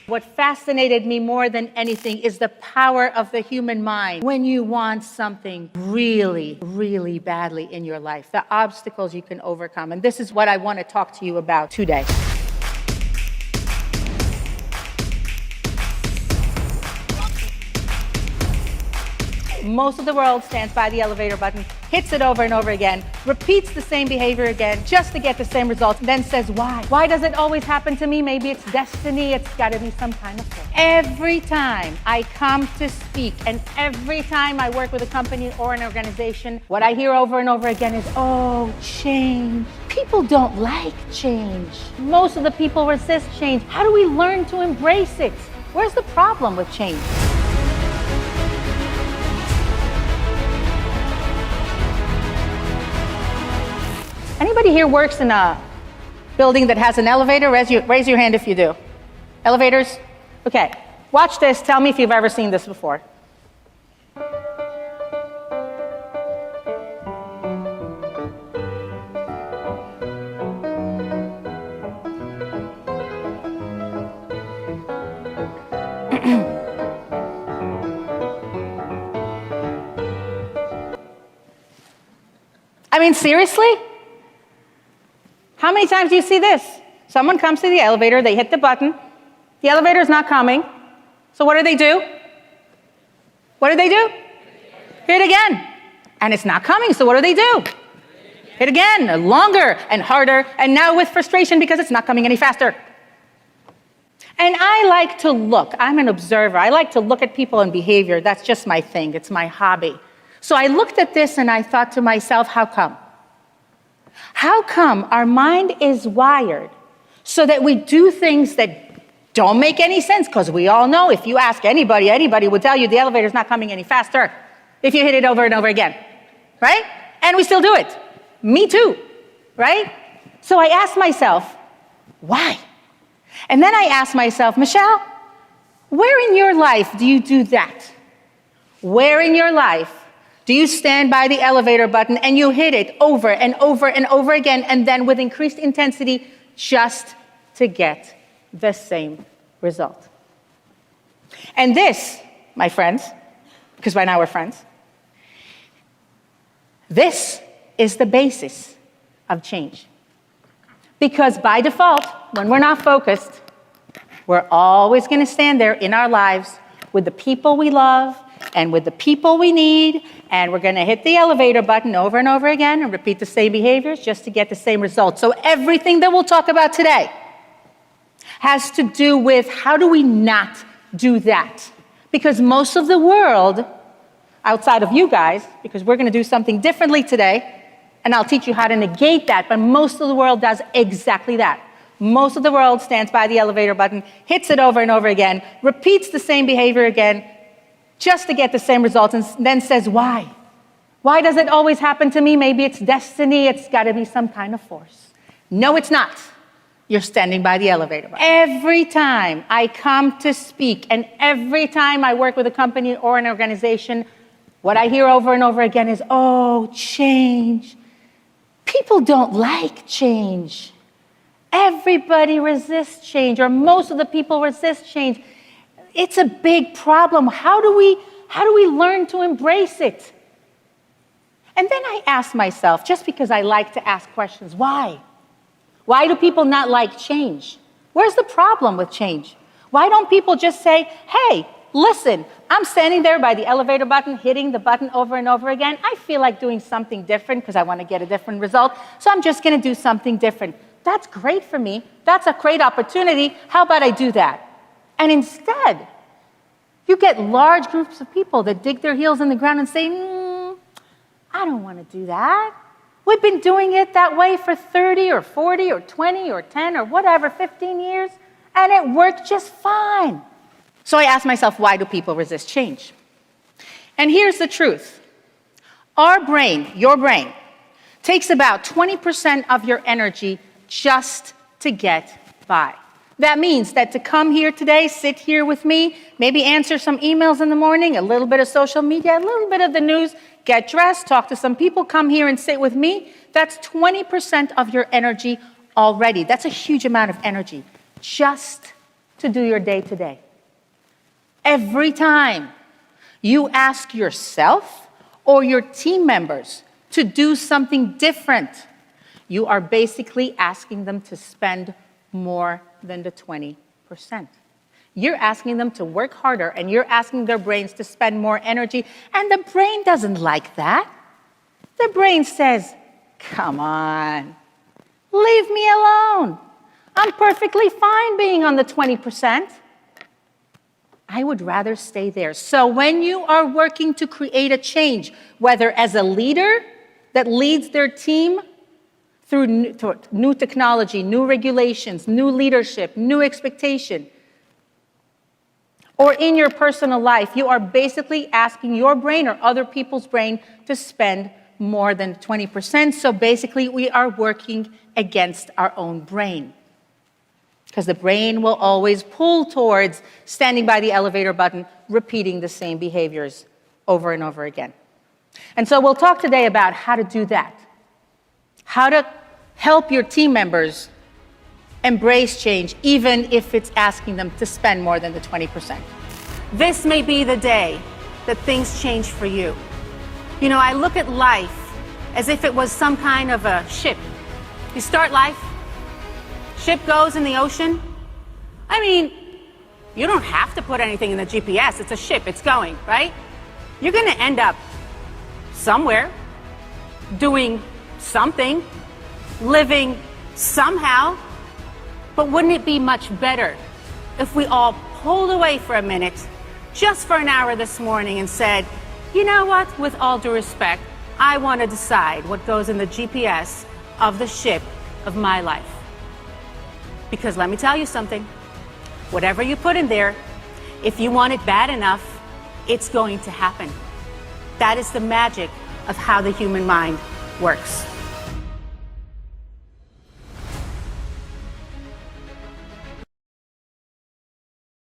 What fascinated me more than anything is the power of the human mind. When you want something really, really badly in your life, the obstacles you can overcome. And this is what I want to talk to you about today. Most of the world stands by the elevator button, hits it over and over again, repeats the same behavior again just to get the same results, then says, why? Why does it always happen to me? Maybe it's destiny. It's got to be some kind of thing. Every time I come to speak and every time I work with a company or an organization, what I hear over and over again is, oh, change. People don't like change. Most of the people resist change. How do we learn to embrace it? Where's the problem with change? Anybody here works in a building that has an elevator? Raise your hand if you do. Elevators? Okay. Watch this. Tell me if you've ever seen this before. I mean, seriously? How many times do you see this? Someone comes to the elevator, they hit the button, the elevator's not coming, so what do? What do? Hit again. And it's not coming, so what do? Hit again, longer and harder, and now with frustration because it's not coming any faster. And I like to look, I'm an observer, I like to look at people and behavior, that's just my thing, it's my hobby. So I looked at this and I thought to myself, how come? How come our mind is wired so that we do things that don't make any sense? Because we all know if you ask anybody, anybody will tell you the elevator's not coming any faster if you hit it over and over again, right? And we still do it. Me too, right? So I asked myself, why? And then I asked myself, Michelle, where in your life do you do that? Where in your life do you stand by the elevator button and you hit it over and over and over again and then with increased intensity just to get the same result? And this, my friends, because by now we're friends, this is the basis of change. Because by default, when we're not focused, we're always going to stand there in our lives with the people we love and with the people we need, and we're going to hit the elevator button over and over again and repeat the same behaviors just to get the same results. So everything that we'll talk about today has to do with how do we not do that? Because most of the world, outside of you guys, because we're going to do something differently today, and I'll teach you how to negate that, but most of the world does exactly that. Most of the world stands by the elevator button, hits it over and over again, repeats the same behavior again, just to get the same results, and then says, why? Why does it always happen to me? Maybe it's destiny. It's got to be some kind of force. No, it's not. You're standing by the elevator button. Every time I come to speak and every time I work with a company or an organization, what I hear over and over again is, oh, change. People don't like change. Everybody resists change, or most of the people resist change. It's a big problem. How do we learn to embrace it? And then I asked myself, just because I like to ask questions, why? Why do people not like change? Where's the problem with change? Why don't people just say, hey, listen, I'm standing there by the elevator button, hitting the button over and over again. I feel like doing something different because I want to get a different result, so I'm just going to do something different. That's great for me. That's a great opportunity. How about I do that? And instead, you get large groups of people that dig their heels in the ground and say, I don't want to do that. We've been doing it that way for 30 or 40 or 20 or 10 or whatever, 15 years, and it worked just fine. So I asked myself, why do people resist change? And here's the truth. Our brain, your brain, takes about 20% of your energy just to get by. That means that to come here today, sit here with me, maybe answer some emails in the morning, a little bit of social media, a little bit of the news, get dressed, talk to some people, come here and sit with me, that's 20% of your energy already. That's a huge amount of energy just to do your day-to-day. Every time you ask yourself or your team members to do something different, you are basically asking them to spend more than the 20%. You're asking them to work harder, and you're asking their brains to spend more energy, and the brain doesn't like that. The brain says, come on, leave me alone. I'm perfectly fine being on the 20%. I would rather stay there. So when you are working to create a change, whether as a leader that leads their team through new technology, new regulations, new leadership, new expectation, or in your personal life, you are basically asking your brain or other people's brain to spend more than 20%. So basically, we are working against our own brain, because the brain will always pull towards standing by the elevator button, repeating the same behaviors over and over again. And so we'll talk today about how to do that, how to help your team members embrace change, even if it's asking them to spend more than the 20%. This may be the day that things change for you. You know, I look at life as if it was some kind of a ship. You start life, ship goes in the ocean. I mean, you don't have to put anything in the GPS. It's a ship, it's going, right? You're going to end up somewhere, doing something, living somehow. But wouldn't it be much better if we all pulled away for a minute, just for an hour this morning, and said, you know what, with all due respect, I want to decide what goes in the GPS of the ship of my life. Because let me tell you something, whatever you put in there, if you want it bad enough, it's going to happen. That is the magic of how the human mind works.